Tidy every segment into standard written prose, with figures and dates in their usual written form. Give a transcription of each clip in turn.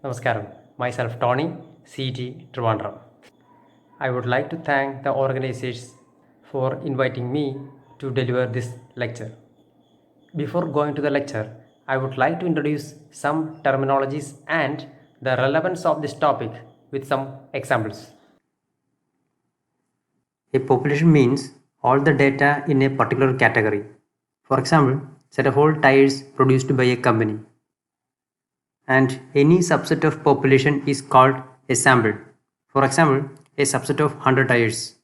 Namaskaram. Myself Tony, CT Trivandrum. I would like to thank the organizers for inviting me to deliver this lecture. Before going to the lecture, I would like to introduce some terminologies and the relevance of this topic with some examples. A population means all the data in a particular category. For example, set of all tires produced by a company. And any subset of population is called a sample. For example, a subset of 100 tires.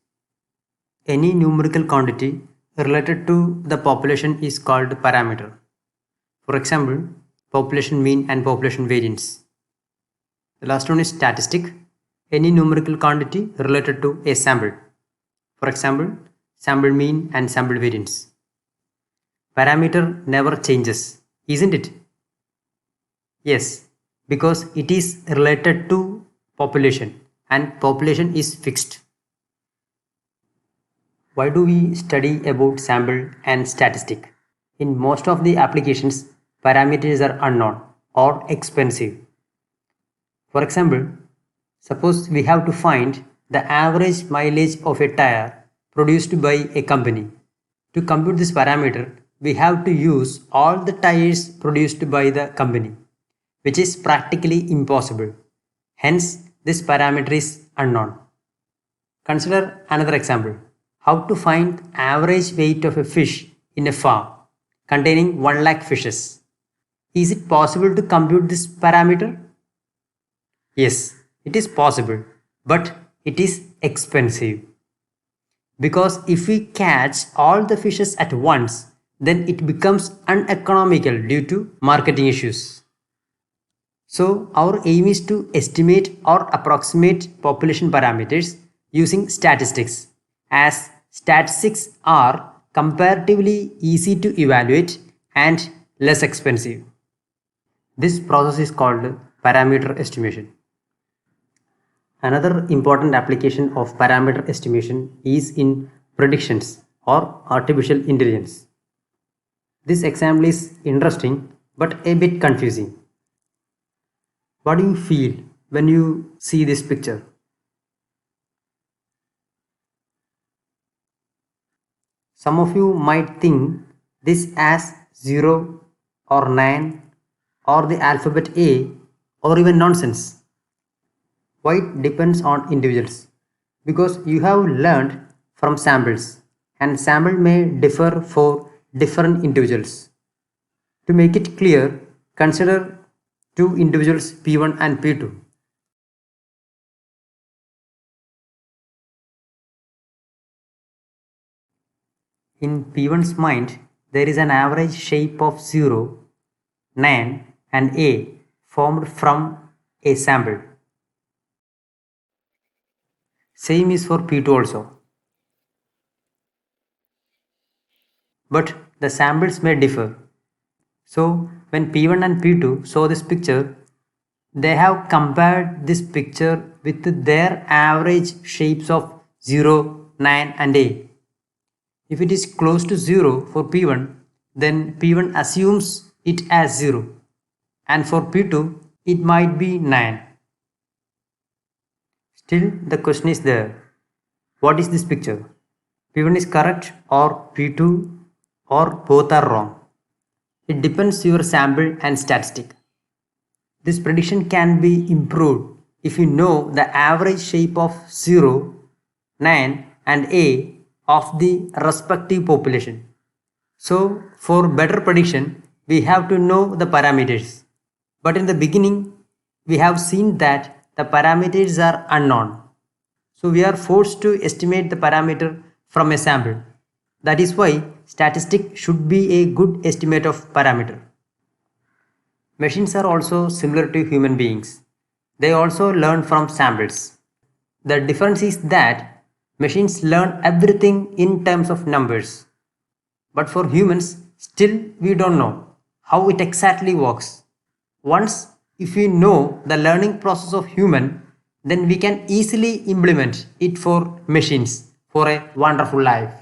Any numerical quantity related to the population is called parameter. For example, population mean and population variance. The last one is statistic. Any numerical quantity related to a sample. For example, sample mean and sample variance. Parameter never changes, isn't it? Yes, because it is related to population and population is fixed. Why do we study about sample and statistic? In most of the applications, parameters are unknown or expensive. For example, suppose we have to find the average mileage of a tire produced by a company. To compute this parameter, we have to use all the tires produced by the company, which is practically impossible. Hence, this parameter is unknown. Consider another example. How to find average weight of a fish in a farm containing 1 lakh fishes. Is it possible to compute this parameter? Yes, it is possible, but it is expensive. Because if we catch all the fishes at once, then it becomes uneconomical due to marketing issues. So our aim is to estimate or approximate population parameters using statistics, as statistics are comparatively easy to evaluate and less expensive. This process is called parameter estimation. Another important application of parameter estimation is in predictions or artificial intelligence. This example is interesting but a bit confusing. What do you feel when you see this picture? Some of you might think this as 0 or 9 or the alphabet A or even nonsense. Why it depends on individuals? Because you have learned from samples and sample may differ for different individuals. To make it clear, consider two individuals P1 and P2. In P1's mind, there is an average shape of 0, 9 and A formed from a sample. Same is for P2 also. But the samples may differ. So when P1 and P2 saw this picture, they have compared this picture with their average shapes of 0, 9 and A. If it is close to 0 for P1, then P1 assumes it as 0, and for P2 it might be 9. Still the question is there. What is this picture? P1 is correct or P2 or both are wrong? It depends your sample and statistic. This prediction can be improved if you know the average shape of 0, 9 and A of the respective population. So for better prediction, we have to know the parameters. But in the beginning, we have seen that the parameters are unknown. So we are forced to estimate the parameter from a sample. That is why statistic should be a good estimate of parameter. Machines are also similar to human beings. They also learn from samples. The difference is that machines learn everything in terms of numbers. But for humans, still we don't know how it exactly works. Once if we know the learning process of human, then we can easily implement it for machines for a wonderful life.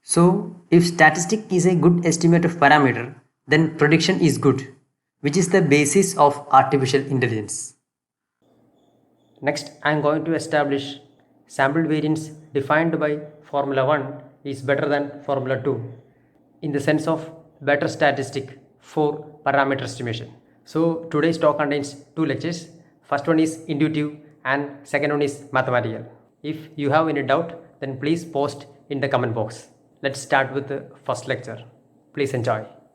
So if statistic is a good estimate of parameter, then prediction is good. which is the basis of artificial intelligence. Next, I am going to establish sample variance defined by Formula 1 is better than Formula 2 in the sense of better statistic for parameter estimation. So today's talk contains two lectures. First one is intuitive and second one is mathematical. If you have any doubt, then please post in the comment box. Let's start with the first lecture. Please enjoy.